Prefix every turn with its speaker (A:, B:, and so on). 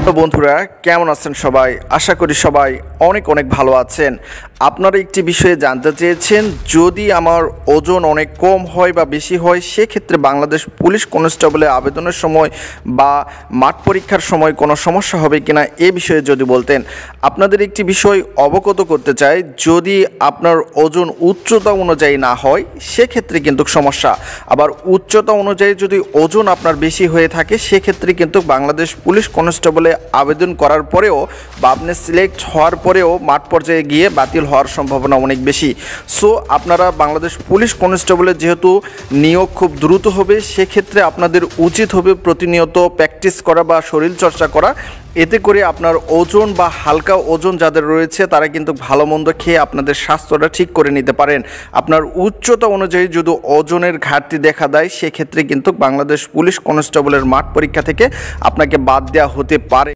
A: তো বন্ধুরা কেমন আছেন সবাই? আশা করি সবাই অনেক অনেক ভালো আছেন। আপনারা একটি বিষয়ে জানতে চেয়েছেন, যদি আমার ওজন অনেক কম হয় বা বেশি হয় সেক্ষেত্রে বাংলাদেশ পুলিশ কনস্টেবলে আবেদনের সময় বা মাঠ পরীক্ষার সময় কোনো সমস্যা হবে কিনা এ বিষয়ে যদি বলতেন। আপনাদের একটি বিষয় অবগত করতে চাই, যদি আপনার ওজন উচ্চতা অনুযায়ী না হয় সেক্ষেত্রে কিন্তু সমস্যা, আবার উচ্চতা অনুযায়ী যদি ওজন আপনার বেশি হয়ে থাকে সেক্ষেত্রে কিন্তু বাংলাদেশ পুলিশ কনস্টেবলে আবেদন করার পরেও বা আপনি সিলেক্ট হওয়ার পরেও মাঠ পর্যায়ে গিয়ে বাতিল হওয়ার সম্ভাবনা অনেক বেশি। সো আপনারা বাংলাদেশ পুলিশ কনস্টেবলের যেহেতু নিয়োগ খুব দ্রুত হবে, সেক্ষেত্রে আপনাদের উচিত হবে প্রতিনিয়ত প্র্যাকটিস করা বা শরীরচর্চা করা। এতে করে আপনার ওজন বা হালকা ওজন যাদের রয়েছে তারা কিন্তু ভালো মন্দ খেয়ে আপনাদের স্বাস্থ্যটা ঠিক করে নিতে পারেন। আপনার উচ্চতা অনুযায়ী যদি ওজনের ঘাটতি দেখা দেয় সেক্ষেত্রে কিন্তু বাংলাদেশ পুলিশ কনস্টেবলের মাঠ পরীক্ষা থেকে আপনাকে বাদ দেওয়া হতে পারে।